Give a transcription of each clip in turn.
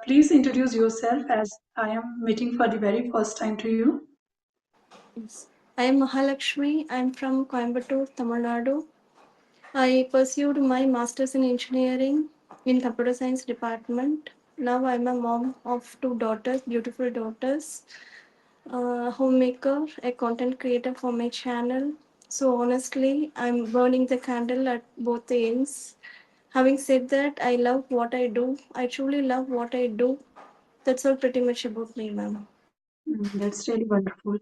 Please introduce yourself as I am meeting for the very first time to you. Yes. I am Mahalakshmi. I'm from Coimbatore, Tamil Nadu. I pursued my master's in engineering in computer science department. Now I'm a mom of two daughters, beautiful daughters, homemaker, a content creator for my channel. So honestly, I'm burning the candle at both the ends. Having said that, I love what I do. I truly love what I do. That's all pretty much about me, ma'am. That's really wonderful.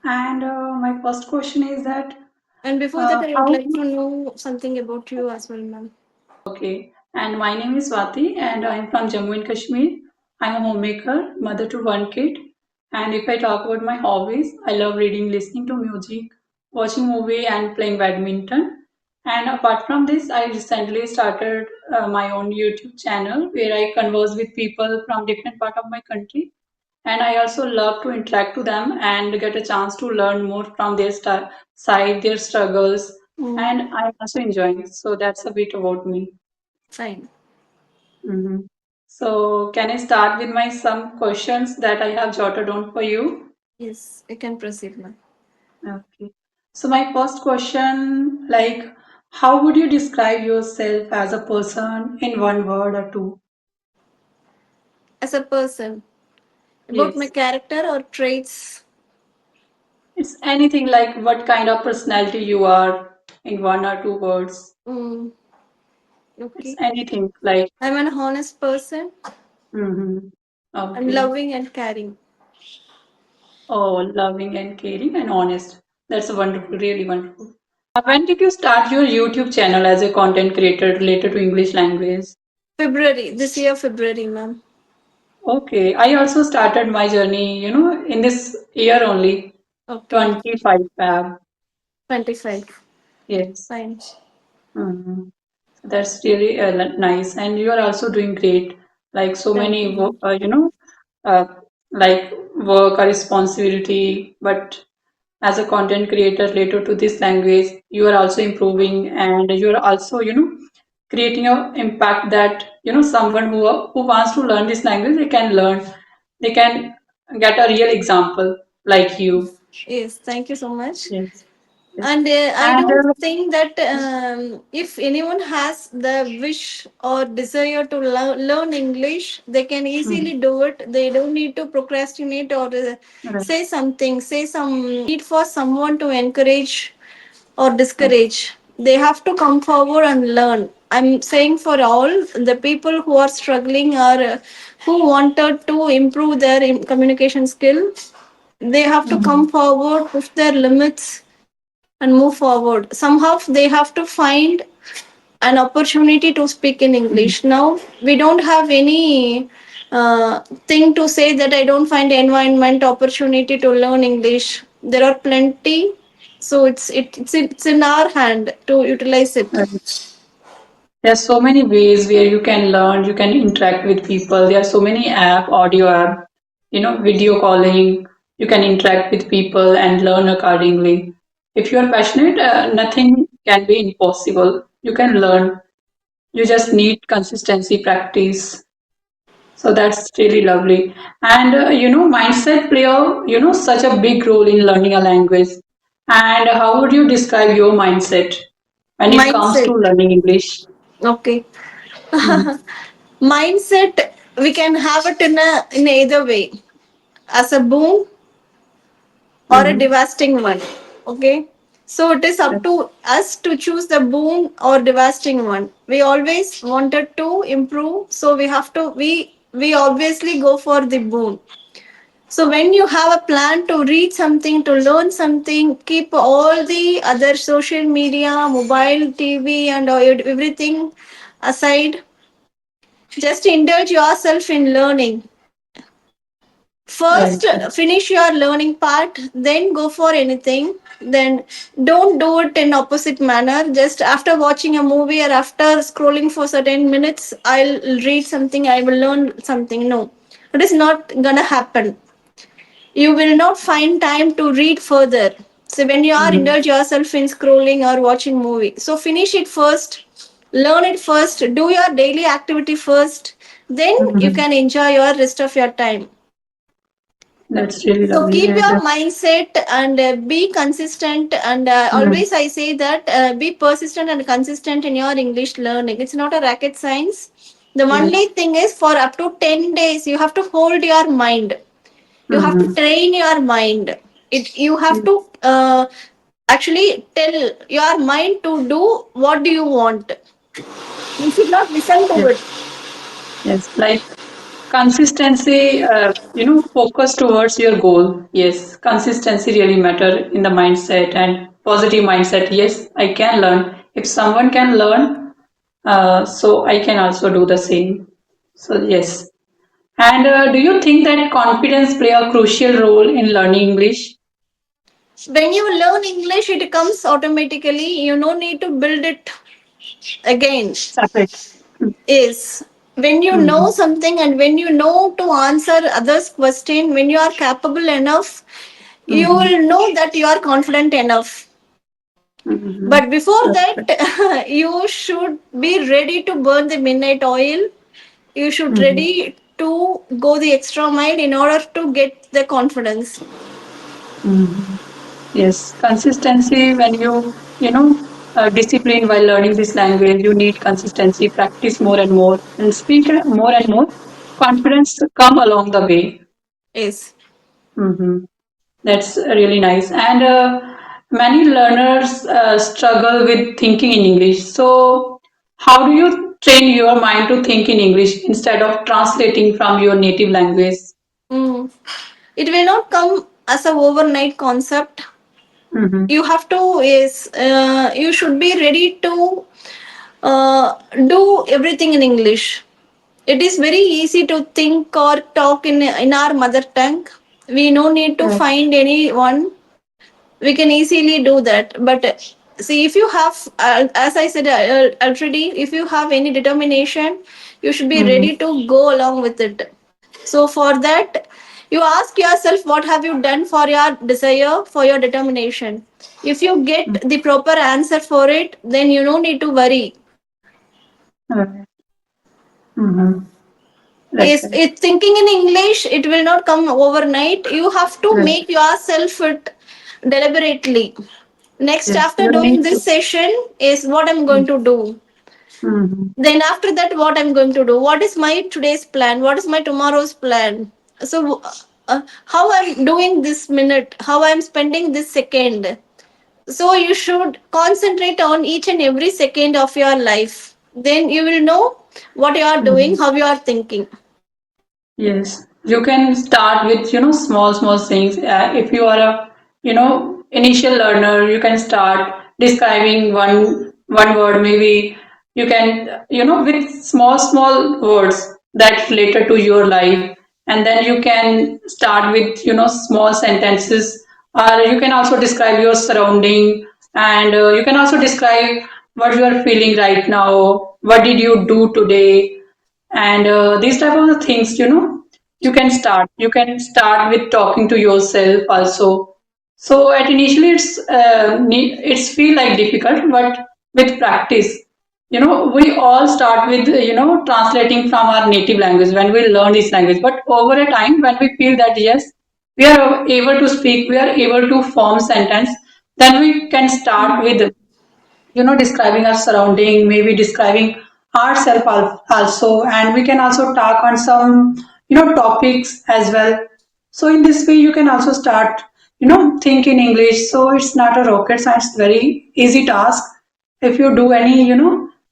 And my first question is that And before that, I would how like to know something about you as well, ma'am. Okay, and my name is Swati, and I'm from Jammu and Kashmir. I'm a homemaker, mother to one kid. And if I talk about my hobbies, I love reading, listening to music, watching movie, and playing badminton. And apart from this, I recently started my own YouTube channel where I converse with people from different part of my country. And I also love to interact to them and get a chance to learn more from their side, their struggles, Mm, and I'm also enjoying. So that's a bit about me. fine. Mhm. So, can I start with my some questions that I have jotted down for you? Yes, you can proceed, ma'am. Okay. So, my first question, like, how would you describe yourself as a person in one word or two? As a person, about my Yes. character or traits. It's anything like what kind of personality you are in one or two words. Mm, It's okay. anything like, I'm an honest person. mm-hmm. I'm Okay. loving and caring. Oh, loving and caring and honest. That's wonderful, really wonderful. When did you start your YouTube channel as a content creator related to English language? February, this year, February, ma'am. Okay, I also started my journey, in this year only, Okay. 25 Fab. 25. Yes. Fine. Mhm. That's really nice. And you are also doing great. Like so Thank you, many, ma'am. uh, like work or responsibility, but as a content creator related to this language, you are also improving and you are also, creating a impact that, someone who wants to learn this language, they can learn, they can get a real example like you. Yes, thank you so much. Yes. Yes. And I And don't think that if anyone has the wish or desire to learn English, they can mhm, easily do it. They don't need to procrastinate or right. say something, say some need for someone to encourage or Okay. discourage. They have to come forward and learn. I'm saying for all the people who are struggling or who wanted to improve their communication skill, they have to come Mhm, forward, push their limits, and move forward. Somehow they have to find an opportunity to speak in mhm, English. Now we don't have any thing to say that I don't find environment opportunity to learn English. There are plenty, so it's in our hand to utilize it. right. There's so many ways where you can learn, you can interact with people. There are so many audio app, video calling. You can interact with people and learn accordingly. If you are passionate, nothing can be impossible. You can learn. You just need consistency, practice. So that's really lovely. And mindset play a such a big role in learning a language. And how would you describe your mindset when it comes to Mindset. learning English? Okay. Mm-hmm. Mindset, we can have it in either way, as a boom or a Mm-hmm. devastating one. Okay. So it is up to us to choose the boom or devastating one. We always wanted to improve, so we have to we obviously go for the boom. So when you have a plan to read something, to learn something, keep all the other social media, mobile, TV, and everything aside. Just indulge yourself in learning. First, Right. finish your learning part, then go for anything. Then don't do it in opposite manner. Just after watching a movie or after scrolling for certain minutes, I'll read something, I will learn something. No, it is not gonna happen. You will not find time to read further. So when you are Mm-hmm. indulge yourself in scrolling or watching movie, so finish it first, learn it first, do your daily activity first, then you Mhm. can enjoy your rest of your time. That's really So lovely. keep And your mindset and be consistent. And mm, always I say that be persistent and consistent in your English learning. It's not a rocket science. The only yes. thing is for up to 10 days, you have to hold your mind. You have to Mhm. train your mind. You have Yes. to actually tell your mind to do what do you want. You should not listen to Yes. it. Yes. Like consistency, focus towards your goal. Yes. Consistency really matter in the mindset and positive mindset. Yes, I can learn. If someone can learn, so I can also do the same. So yes. And do you think that confidence play a crucial role in learning English? When you learn English, it comes automatically. You no need to build it again. Separate. Is when you know Mm-hmm. something and when you know to answer others question, when you are capable enough, you Mm-hmm. will know that you are confident enough. Mm-hmm. But before That's right. that you should be ready to burn the midnight oil. You should Mm-hmm. ready to go the extra mile in order to get the confidence. Mm-hmm. Yes, consistency when discipline while learning this language, you need consistency, practice more and more, and speak more and more. Confidence come along the way. Yes. Hmm. That's really nice. And many learners struggle with thinking in English. So, how do you train your mind to think in English instead of translating from your native language? Mm. It will not come as a overnight concept. Mm-hmm. You have to is you should be ready to uh, do everything in English. It is very easy to think or talk in our mother tongue. We no need to Right. find anyone. We can easily do that. But see, if you have as I said already, if you have any determination, you should be Mm-hmm. ready to go along with it. So for that, you ask yourself what have you done for your desire, for your determination. If you get the proper answer for it, then you don't need to worry. Right. Mm-hmm. That's Is right. it thinking in English? It will not come overnight. You have to Right. make yourself it deliberately. Next, Yes, after you doing need to. this session, is what I'm going to do. Mm-hmm. Then after that, what I'm going to do. What is my today's plan? What is my tomorrow's plan? So, how I'm doing this minute? How I'm spending this second? So you should concentrate on each and every second of your life. Then you will know what you are Mm-hmm. doing, how you are thinking. Yes, you can start with, small things. If you are a, initial learner, you can start describing one word. Maybe you can, with small words that related to your life, and then you can start with, small sentences. Or you can also describe your surrounding, and you can also describe what you are feeling right now. What did you do today? And these type of things, you can start with talking to yourself also. So at initially it's feel like difficult, but with practice, we all start with translating from our native language when we learn this language. But over a time, when we feel that yes, we are able to speak, we are able to form sentence, then we can start with describing our surrounding, maybe describing ourselves also, and we can also talk on some topics as well. So in this way you can also start think in English. So it's not a rocket science, very easy task. If you do any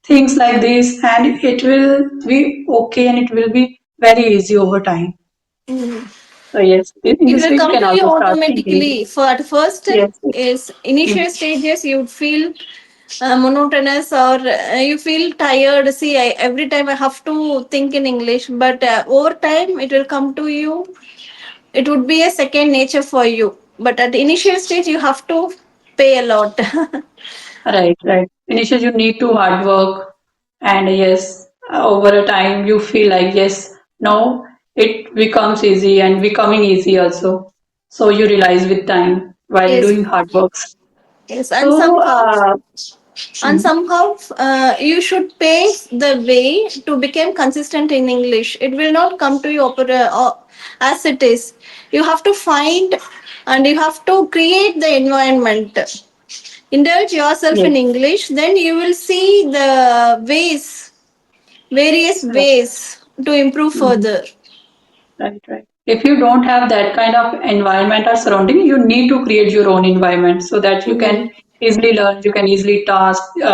things like this, and it will be okay, and it will be very easy over time. So yes, in It this will way you come can to you also start thinking. automatically. For at first, Yes. is Mm. initial stages you would feel monotonous or you feel tired. See, every time I have to think in English, but over time it will come to you. It would be a second nature for you. But at the initial stage, you have to pay a lot. Right, right. Initially, you need to hard work, and yes, over a time, you feel like yes, now it becomes easy and becoming easy also. So you realize with time while Yes, doing hard works. yes, and So, somehow. and Mm. somehow you should pave the way to become consistent in English. It will not come to you as it is. You have to find and you have to create the environment. Indulge yourself Yes. in English, then you will see the ways, various Right. ways to improve Mhm. further. Right, right. If you don't have that kind of environment or surrounding, you need to create your own environment so that you can Mhm. easily learn, you can easily task, you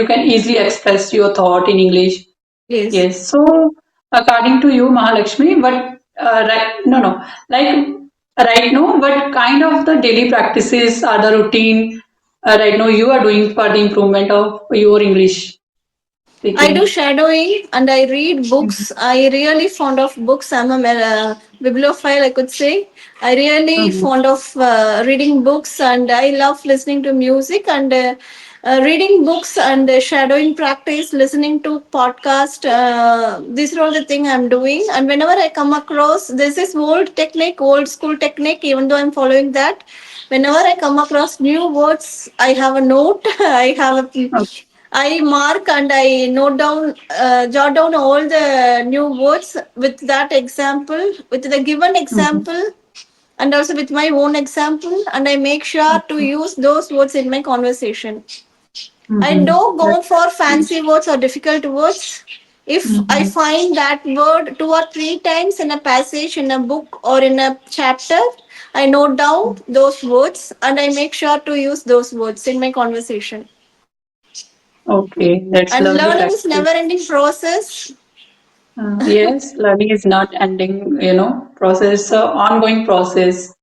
can easily express your thought in English. Yes. Yes. So, according to you, Mahalakshmi, no, no, like right now, what kind of the daily practices are the routine right now you are doing for the improvement of your English I do speaking? shadowing and I read Mhm. books. I really fond of books. I'm a bibliophile, I could say. I really Mhm. fond of reading books and I love listening to music and reading books and shadowing practice, listening to podcast. These are all the thing I'm doing. And whenever I come across, this is old technique, old school technique, even though I'm following that. Whenever I come across new words, I have a note. I have a Okay. I mark and I note down, jot down all the new words with that example, with the given Mhm. example, and also with my own example, and I make sure to Okay. use those words in my conversation. I Mhm. don't That's go for great. fancy words or difficult words. If I Mhm. find that word two or three times in a passage, in a book, or in a chapter, I note down those words and I make sure to use those words in my conversation. Okay, that's And lovely learning is practice. never ending process. Yes, learning is not ending, process, ongoing process.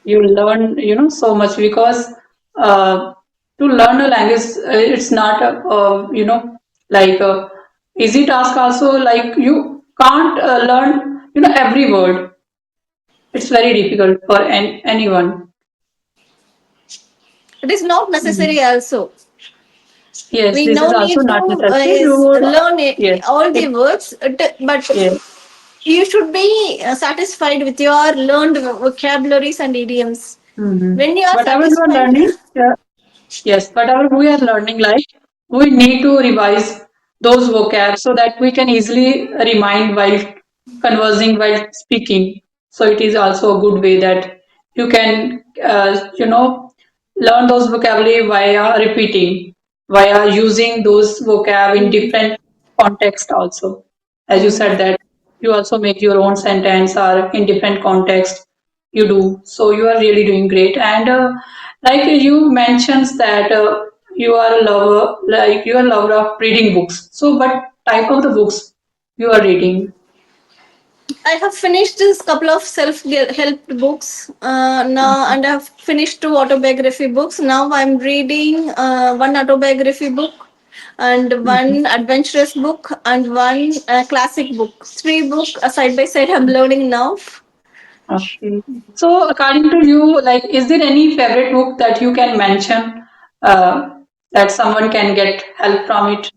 You learn, so much because to learn a language, it's not like a easy task also, like you can't learn, every word. It's very difficult for anyone. It is not Mhm. necessary also. Yes, We this no is also need to not necessary. You would, learn yes, all the it, words, but yes. you should be satisfied with your learned vocabularies and idioms. Hmm. When you are Whatever you are satisfied, learning, yes, whatever we are learning, like we need to revise those vocab so that we can easily remind while conversing, while speaking. So it is also a good way that you can, learn those vocabulary via repeating, via using those vocab in different context also. As you said that you also make your own sentence or in different context you do. So you are really doing great. And like you mentions that you are a lover, like you are a lover of reading books. So what type of the books you are reading? I have finished this couple of self-help books now, and I have finished two autobiography books. Now I'm reading one autobiography book, and Mhm. one adventurous book, and one classic book. Three books side by side. I'm learning now. Okay. So according to you, like, is there any favorite book that you can mention that someone can get help from it?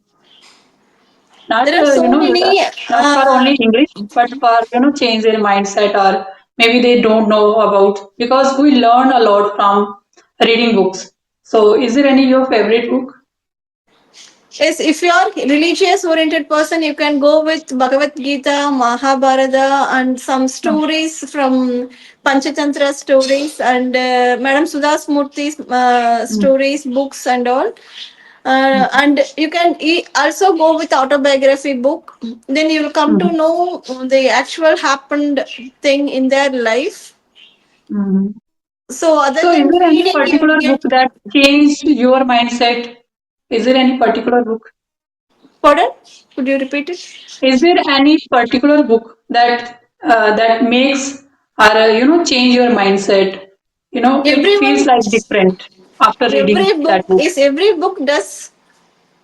Not, There are so many. not for only English, but for, change their mindset or maybe they don't know about because we learn a lot from reading books. So is there any your favorite book? Yes, if you are religious oriented person, you can go with Bhagavad Gita, Mahabharata, and some stories from Panchatantra stories and Madam Sudhas Murthy's Mm, stories, books, and all. mm, And you can also go with autobiography book. Then you will come to mm, know the actual happened thing in their life. mm. So other So is than there any reading, you will particular book get. that changed your mindset? Is there any particular book? Pardon? Could you repeat it? Is there any particular book that makes or change your mindset? It feels Everyone, like different after reading that book. every book does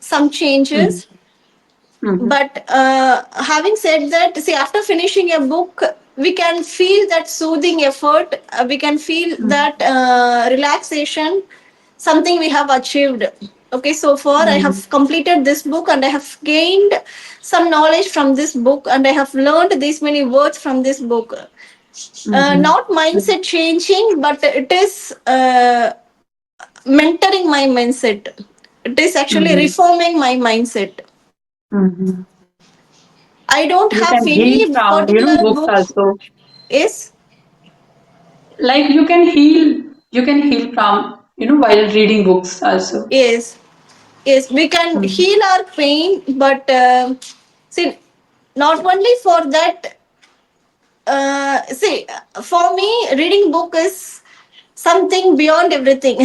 some Mhm, changes, mhm, but having said that, see, after finishing a book we can feel that soothing effort, we can feel mhm, that relaxation, something we have achieved. Okay, so far I have mhm, completed this book and I have gained some knowledge from this book and I have learned these many words from this book. mhm. Not mindset changing, but it is mentoring my mindset. It is actually Mm-hmm. reforming my mindset. Mm-hmm. I don't You have can heal any from, particular books book. also. Yes, Like you can heal from, while reading books also. yes, yes. We can Mm-hmm. heal our pain, but see, not only for that. See, for me, reading book is something beyond everything.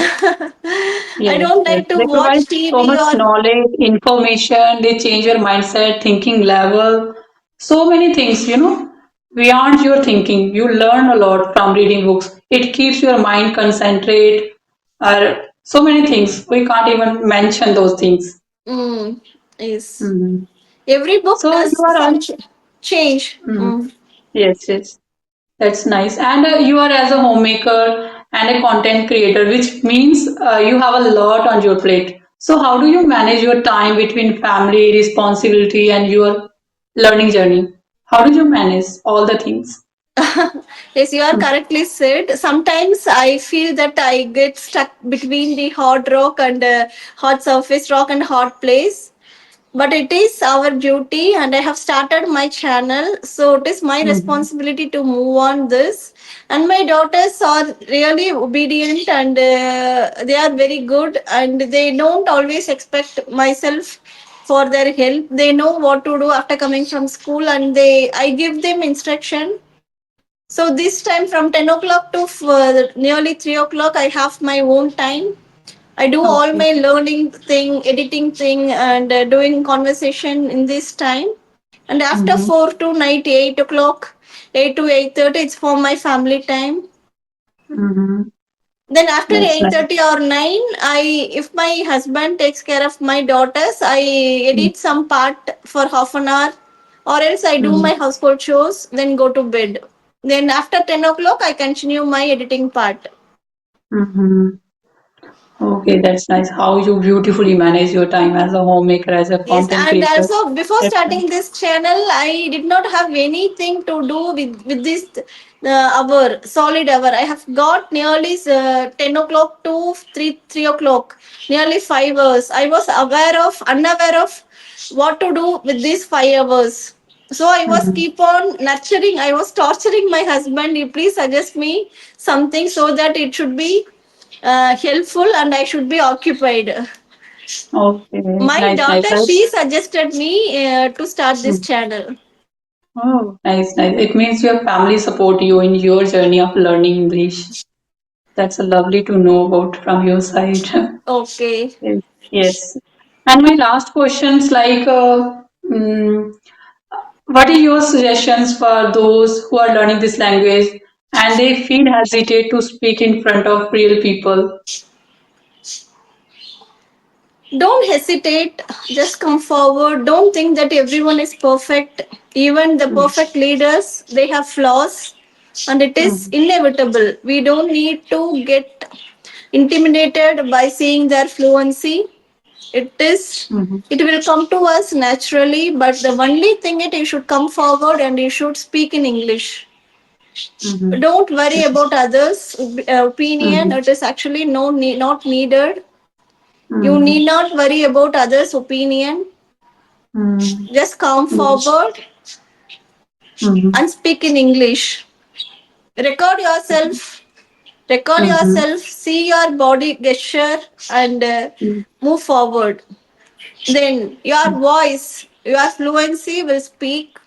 I Yes, don't yes. like to They provide watch so TV much or. knowledge, information, they change your mindset, thinking level, so many things, beyond your thinking. You learn a lot from reading books. It keeps your mind concentrate, or so many things. We can't even mention those things. Mm, yes. Mhm. Every book So you does are some all, change. mhm. Yes, yes. That's nice. And you are as a homemaker and a content creator, which means you have a lot on your plate. So how do you manage your time between family responsibility and your learning journey? How do you manage all the things? Yes, you are correctly said. Sometimes I feel that I get stuck between the hard rock and hot surface rock and hot place. But it is our duty, and I have started my channel, so it is my Mm-hmm. responsibility to move on this. And my daughters are really obedient, and they are very good, and they don't always expect myself for their help. They know what to do after coming from school, and they I give them instruction. So this time from 10 o'clock to nearly 3 o'clock, I have my own time. I do all Okay. my learning thing, editing thing, and doing conversation in this time. And after Mm-hmm. 4 to night 8 o'clock, 8 to 8:30, it's for my family time. Mm-hmm. Then after That's nice. 8:30 or 9, if my husband takes care of my daughters, I edit some part for half an hour, or else I do Mm-hmm. my household chores, then go to bed. Then after 10 o'clock, I continue my editing part. Mm-hmm. Okay, that's nice. How you beautifully manage your time as a homemaker, as a Yes, content and creator. also before That's nice. starting this channel, I did not have anything to do with this hour, solid hour. I have got nearly 10 o'clock to 3 o'clock, nearly 5 hours. I was unaware of what to do with these 5 hours. So I was Mm-hmm. keep on nurturing. I was torturing my husband. You please suggest me something so that it should be helpful and I should be occupied. Okay, My nice, nice. daughter, she suggested me to start this Mm. channel. Oh, nice, nice. It means your family support you in your journey of learning English. That's a lovely to know about from your side. Okay. Yes. Yes. And my last questions like, mm, what are your suggestions for those who are learning this language and they feel hesitate to speak in front of real people? Don't hesitate. Just come forward. Don't think that everyone is perfect. Even the Mm, perfect leaders, they have flaws. And it is mm, inevitable. We don't need to get intimidated by seeing their fluency. It is. mhm, It will come to us naturally, but the only thing is you should come forward and you should speak in English. mhm, Don't worry about others' opinion. mhm, It is actually not needed. You mhm, need not worry about others' opinion. mhm, Just come mhm, forward mhm, and speak in English. Record yourself. Record mhm, yourself. See your body gesture and mhm. move forward. Then your voice, your fluency will speak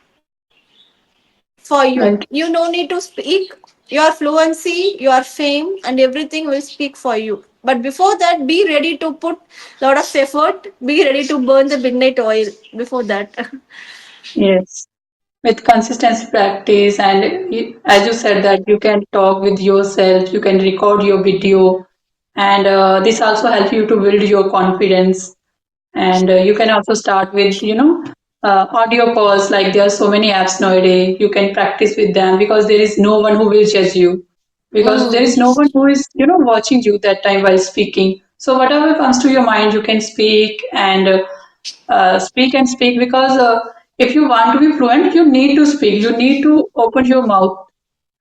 for you. Right. You don't need to speak. Your fluency, your fame, and everything will speak for you. But before that, be ready to put lot of effort. Be ready to burn the midnight oil before that. Yes. With consistency practice and as you said that you can talk with yourself, you can record your video, and this also helps you to build your confidence. And you can also start with audio calls. Like there are so many apps nowadays, you can practice with them because there is no one who will judge you, because there is no Mm. one who is watching you that time while speaking. So whatever comes to your mind you can speak, and speak and speak, because if you want to be fluent you need to speak, you need to open your mouth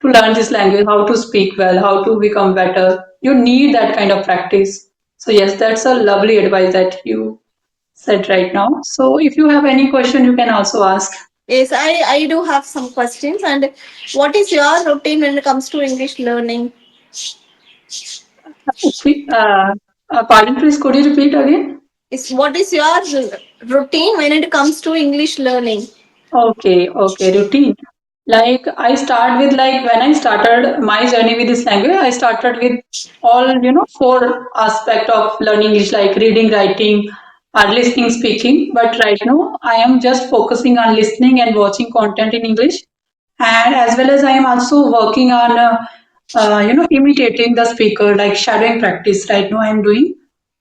to learn this language, how to speak well, how to become better. You need that kind of practice. So yes, that's a lovely advice that you said right now. So if you have any question, you can also ask. Yes, I do have some questions. And what is your routine when it comes to English learning? Pardon, please, could you repeat again? Is what is your routine when it comes to English learning? Okay, okay, routine. Like I start with like when I started my journey with this language, I started with all, four aspect of learning English, like reading, writing, listening, speaking. But right now, I am just focusing on listening and watching content in English, and as well as I am also working on, imitating the speaker, like shadowing practice. Right now, I am doing.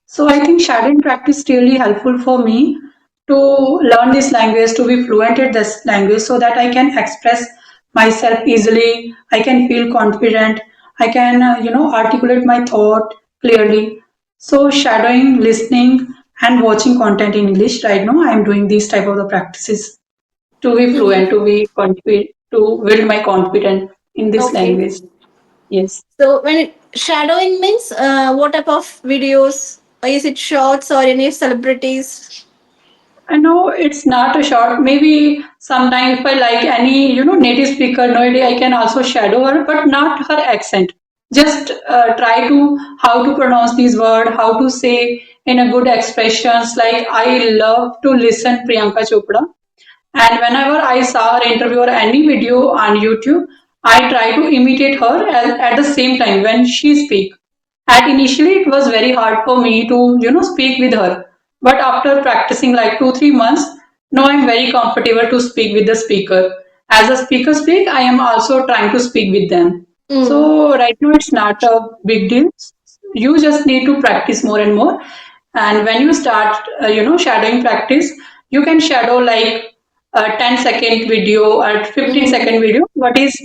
So I think shadowing practice is really helpful for me to learn this language, to be fluent in this language, so that I can express myself easily. I can feel confident. I can, articulate my thought clearly. So shadowing, listening, and watching content in English. Right now, I am doing these type of the practices to be fluent, to be confident, to build my confidence in this Okay. language. Yes. So when shadowing means what type of videos? Is it shorts or any celebrities? I know it's not a short. Maybe sometime if I like any, native speaker, no idea, I can also shadow her, but not her accent. Just try to how to pronounce these words, how to say in a good expressions. Like I love to listen Priyanka Chopra, and whenever I saw her interview or any video on YouTube, I try to imitate her at the same time when she speak. At initially, it was very hard for me to, speak with her. But after practicing like 2, 3 months, now I'm very comfortable to speak with the speaker. As the speaker speak, I am also trying to speak with them. Mm. So right now, it's not a big deal. You just need to practice more and more. And when you start, shadowing practice, you can shadow like a 10-second video or 15-second Mm. video. What is,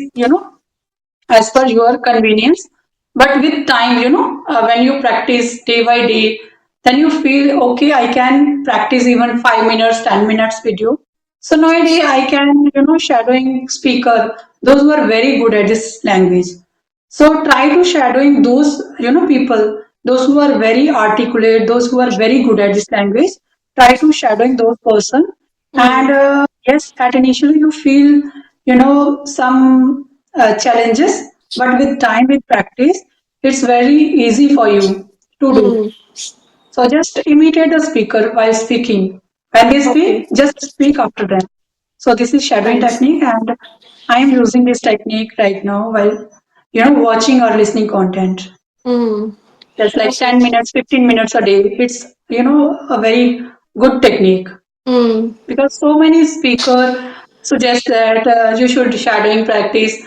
as per your convenience. But with time, when you practice day by day, then you feel okay, I can practice even 5 minutes, 10 minutes video. So nowadays I can, shadowing speaker, those who are very good at this language. So try to shadowing those, people, those who are very articulate, those who are very good at this language. Try to shadowing those person. And Mm. yes, at initially you feel, some challenges, but with time, with practice, it's very easy for you to do. Mm. So just imitate the speaker while speaking. When they Okay. speak, just speak after them. So this is shadowing Nice. technique, and I am using this technique right now while, watching or listening content. Mm. Just like Okay. 10 minutes, 15 minutes a day. It's, a very good technique Mm. because so many speaker suggest that you should shadowing practice,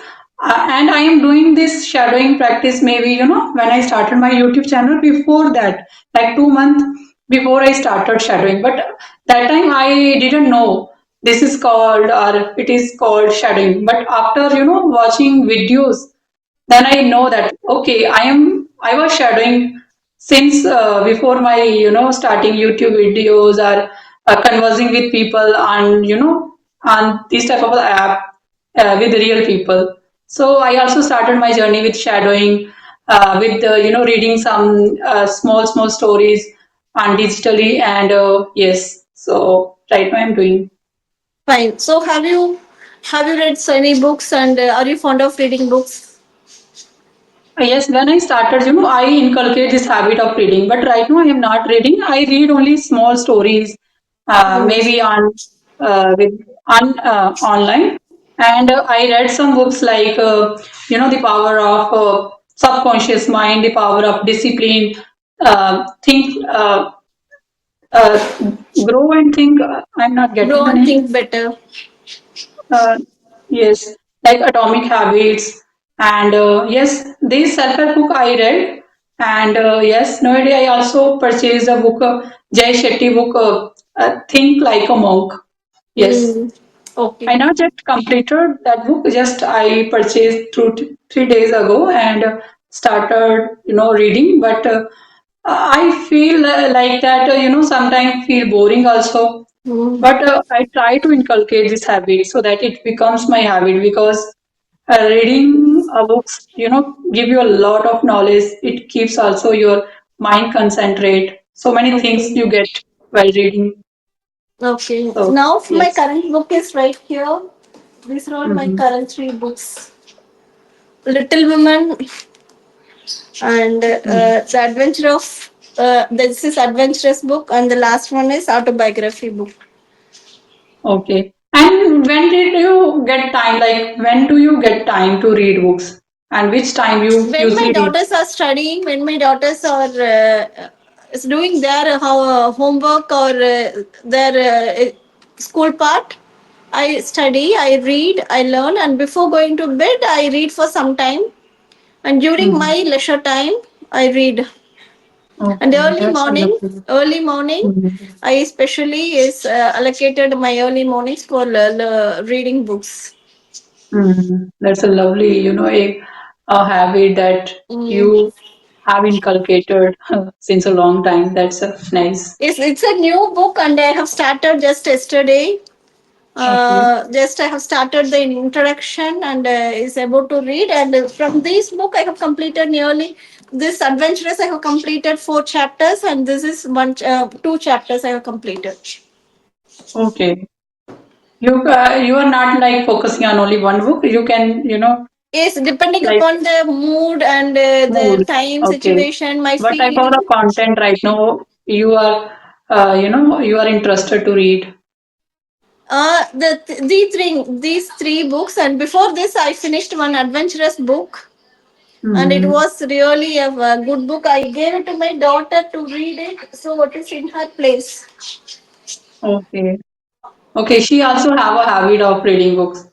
and I am doing this shadowing practice maybe, when I started my YouTube channel. Before that, like 2 months before I started shadowing, but that time I didn't know this is called, or it is called shadowing. But after, watching videos, then I know that okay, I was shadowing since before my, starting YouTube videos, or conversing with people on, on this type of app with real people. So I also started my journey with shadowing, with reading some small stories on digitally, and yes, so right now I'm doing. Fine. So have you read so many books and are you fond of reading books? Yes, when I started, I inculcate this habit of reading. But right now, I am not reading. I read only small stories, maybe Mm. with online. And I read some books like, the power of subconscious mind, the power of discipline, think, uh, grow and think. I'm not getting Grow the and name. think better. Uh, yes, like Atomic Habits, and yes, this self-help book I read, and yes, nowadays I also purchased a book, Jay Shetty book, Think Like a Monk. Yes, Mm. Okay. I not yet completed that book. Just I purchased 3 days ago and started, reading. But I feel like that, sometimes feel boring also. Mm. But I try to inculcate this habit so that it becomes my habit, because Okay. reading books, give you a lot of knowledge. It keeps also your mind concentrate. So many things Okay. you get while reading. Okay. So Now my yes. current book is right here. These are all my Hmm. current three books. Little Women and The Adventure of this is adventurous book, and the last one is autobiography book. Okay. And when did you get time? Like, when do you get time to read books? And which time you When my usually read? daughters are studying, when my daughters are is doing their homework or their school part, I study, I read, I learn, and before going to bed I read for some time, and during Mhm. my leisure time I read. And Okay, that's a lovely. early morning, Mhm. I especially is allocated my early mornings for reading books. That's a lovely, a habit that Mm. you have inculcated since a long time. That's nice. It's a new book, and I have started just yesterday. Okay. Just I have started the introduction and is about to read. And from this book, I have completed nearly this adventurous. I have completed 4 chapters, and this is 2 chapters I have completed. Okay. You are not like focusing on only one book. You can, Is depending like upon the mood and the mood. time Okay. situation, my What type of feeling. the content right now you are interested to read? These three books, and before this, I finished one adventurous book, and it Hmm. was really a good book. I gave it to my daughter to read it, so it is in her place. Okay. Okay. She also have a habit of reading books.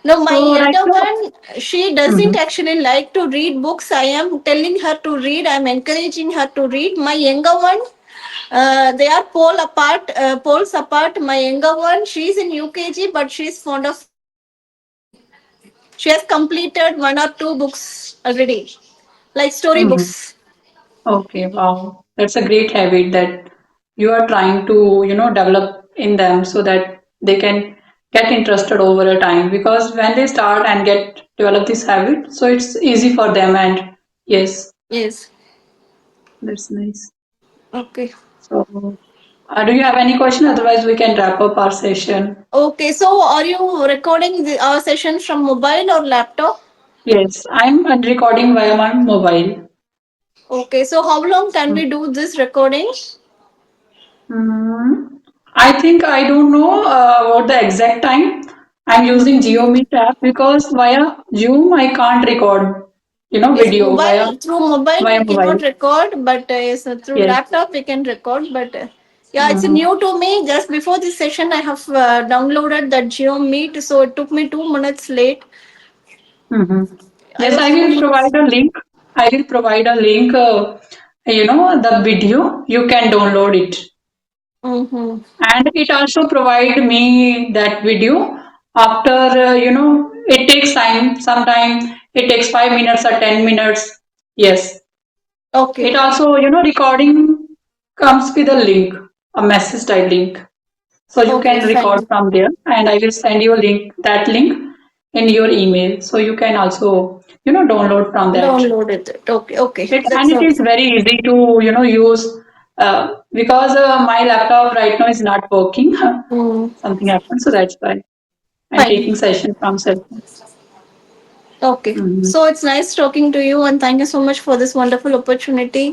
No, my So right elder now. one, she doesn't Mhm. actually like to read books. I am telling her to read. I'm encouraging her to read. My younger one, they are poles apart. My younger one, she's in UKG, but she's fond of reading. She has completed 1 or 2 books already, like Mhm. storybooks. Okay, wow. That's a great habit that you are trying to, develop in them so that they can get interested over a time because when they start and get develop this habit, so it's easy for them and yes, Yes. that's nice. Okay. So, do you have any question? Otherwise, we can wrap up our session. Okay. So, are you recording our session from mobile or laptop? Yes, I'm recording via my mobile. Okay. So, how long can we do this recording? Hmm. I think I don't know what the exact time. I'm using Mhm. GeoMeet app because via Zoom I can't record, Yes, video mobile through mobile via we cannot mobile. record, but yes, through Yes. laptop we can record. But yeah, it's Mm-hmm. new to me. Just before this session, I have downloaded that Geo Meet, so it took me 2 minutes late. Mm-hmm. I Yes, was I will 2 minutes. provide a link. I will provide a link. The video you can download it, Mm-hmm. and it also provide me that video after it takes time. Sometime it takes 5 minutes or 10 minutes. Yes. Okay, It also, recording comes with a link, a message style link. So you okay, can record fine. from there and I will send you a link, that link in your email. So you can also, download from that. Download it. Okay, okay, And that's it okay. is very easy to, use because my laptop right now is not working. Mm, Something happened. So that's why I'm fine. taking session from cell phone. Okay. Mhm. So it's nice talking to you, and thank you so much for this wonderful opportunity.